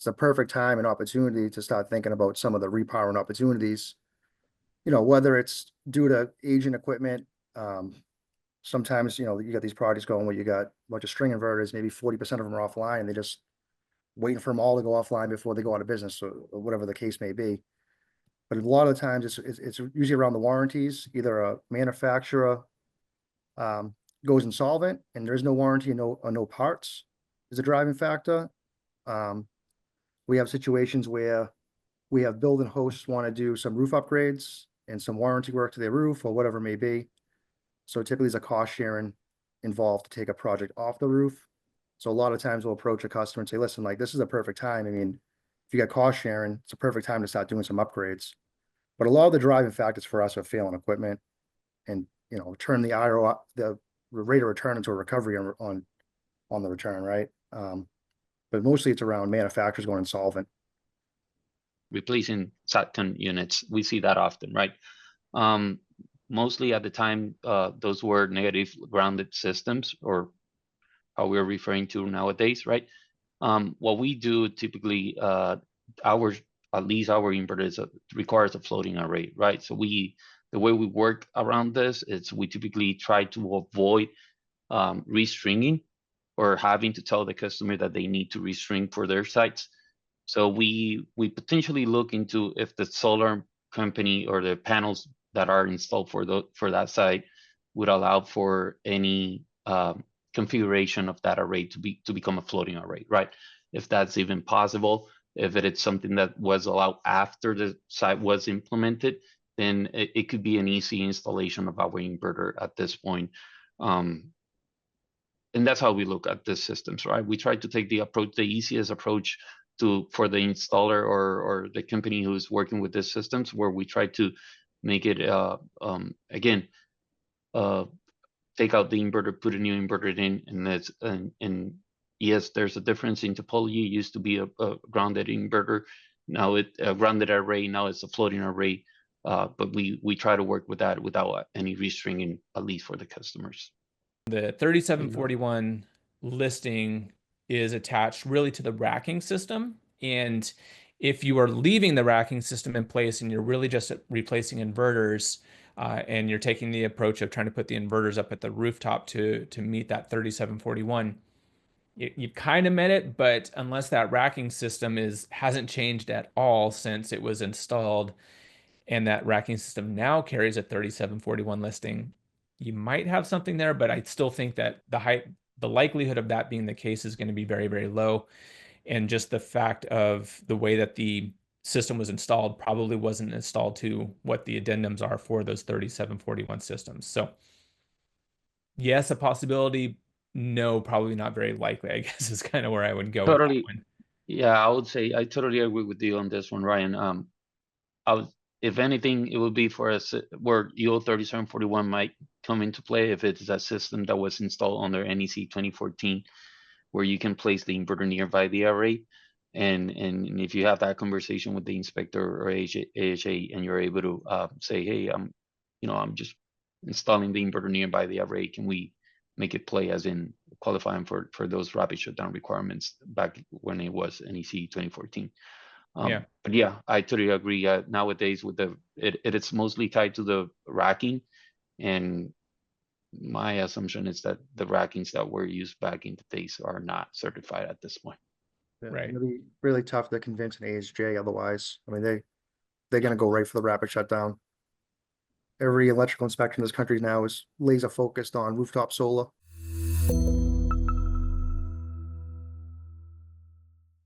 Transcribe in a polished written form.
it's a perfect time and opportunity to start thinking about some of the repowering opportunities. You know, whether it's due to aging equipment, sometimes, you know, you got these projects going where you got a bunch of string inverters, maybe 40% of them are offline, and they just waiting for them all to go offline before they go out of business, or whatever the case may be. But a lot of the times it's usually around the warranties. Either a manufacturer goes insolvent and there's no warranty and no parts is a driving factor. We have situations where we have building hosts want to do some roof upgrades and some warranty work to their roof or whatever it may be. So typically there's a cost sharing involved to take a project off the roof. So a lot of times we'll approach a customer and say, listen, like, this is a perfect time. I mean, if you got cost sharing, it's a perfect time to start doing some upgrades. But a lot of the driving factors for us are failing equipment and, you know, turn the IRO, the rate of return into a recovery on the return, right? But mostly it's around manufacturers going insolvent. Replacing SATCON units, we see that often, right? Mostly at the time, those were negative grounded systems, or how we're referring to nowadays, right? What we do typically, at least our inverters requires a floating array, right? So the way we work around this is we typically try to avoid restringing or having to tell the customer that they need to restring for their sites. So we potentially look into if the solar company or the panels that are installed for that site would allow for any configuration of that array to become a floating array, right? If that's even possible, if it is something that was allowed after the site was implemented, then it could be an easy installation of our inverter at this point. And that's how we look at the systems, right? We try to take the easiest approach for the installer or the company who's working with these systems, where we try to make it again, take out the inverter, put a new inverter in, and yes, there's a difference in topology. It used to be a grounded inverter, now a grounded array, now it's a floating array. But we try to work with that without any restringing, at least for the customers. The 3741 listing is attached really to the racking system. And if you are leaving the racking system in place and you're really just replacing inverters, and you're taking the approach of trying to put the inverters up at the rooftop to meet that 3741, you kind of met it, but unless that racking system hasn't changed at all since it was installed, and that racking system now carries a 3741 listing, you might have something there, but I still think that the likelihood of that being the case is going to be very, very low. And just the fact of the way that the system was installed probably wasn't installed to what the addendums are for those 3741 systems. So yes, a possibility. No, probably not very likely, I guess, is kind of where I would go with that one. Yeah, I would say I totally agree with you on this one, Ryan. If anything, it would be for us where UL 3741 might come into play if it's a system that was installed under NEC 2014, where you can place the inverter nearby the array. And if you have that conversation with the inspector or AHA, and you're able to say, hey, I'm just installing the inverter nearby the array, can we make it play as in qualifying for those rapid shutdown requirements back when it was NEC 2014? But yeah, I totally agree. Nowadays, with it's mostly tied to the racking, and my assumption is that the rackings that were used back in the days are not certified at this point. Yeah, Right. it'll be really tough to convince an ASJ otherwise. I mean, they're going to go right for the rapid shutdown. Every electrical inspector in this country now is laser focused on rooftop solar.